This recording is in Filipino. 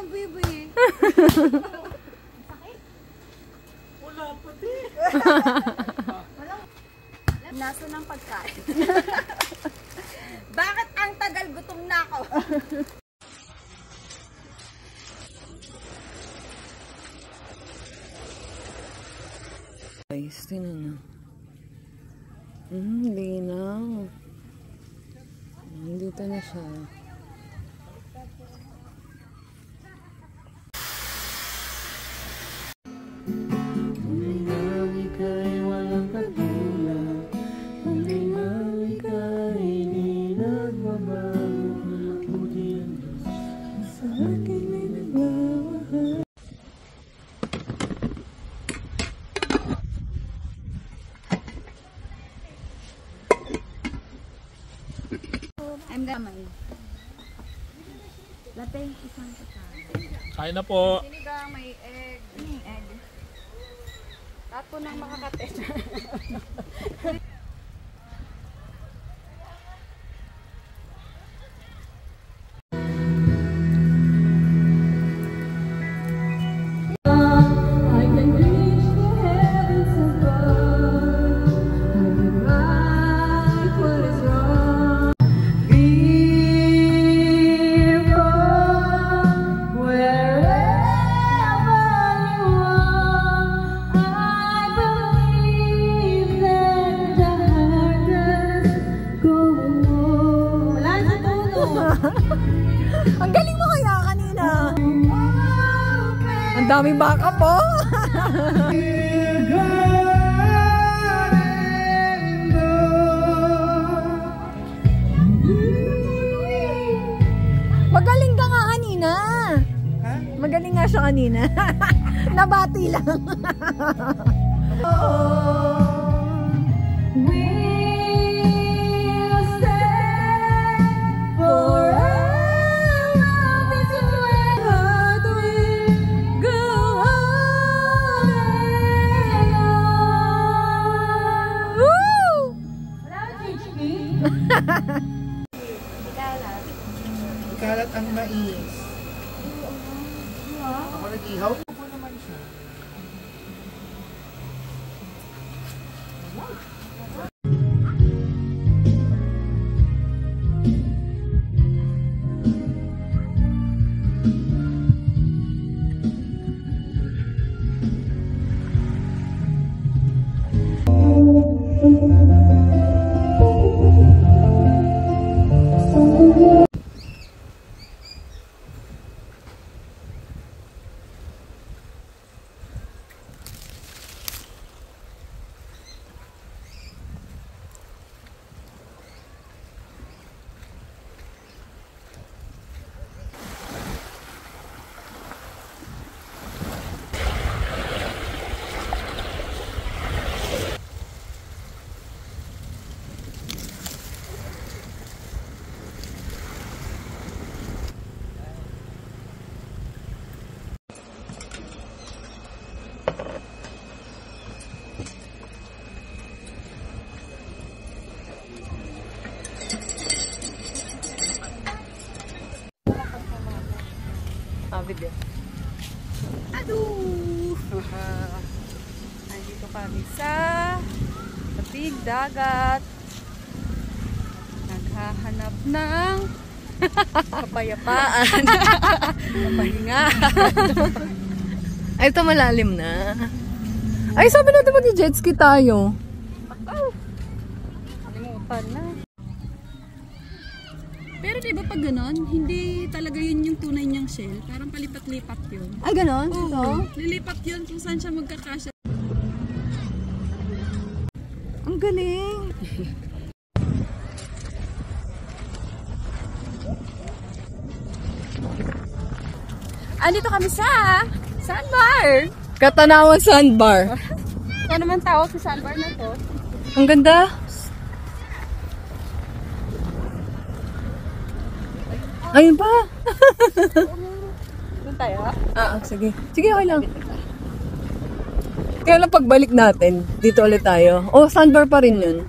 baby. Wala pati. Nasa ng pagkain. Bakit ang tagal, gutom na ako? Guys, tinan na. Linaw. Dito na siya. I'm gamay. Latte, isang pagkain. Kain na po. Sinigang, may egg. Egg. Lahat po nang makakates. Ang galing mo kaya kanina. Ang daming baka po. Magaling ka nga kanina. Magaling nga siya kanina. Nabati lang. Kalat ang mais. Ako nag-ihaw. Ako naman siya. Video. Aduh! Nandito kami sa tabing dagat. Naghahanap ng kapayapaan. Kapahinga. Ay, ito malalim na. Ay, sabi natin mag-jet ski tayo. Kalimutan na. Pero diba pag ganon, hindi talaga yun yung tunay niyang shell. Parang palipat-lipat yun. Ay, ganon? Oo. Lilipat yun kung saan siya magkakasya. Ang galing. Andito kami sa sandbar. Katanawan Sandbar. Ano naman tawag sa sandbar na to? Ang ganda. Ayun pa. Doon tayo? Sige. Sige, okay lang. Kaya lang pagbalik natin, dito ulit tayo. Oh, sandbar pa rin yun.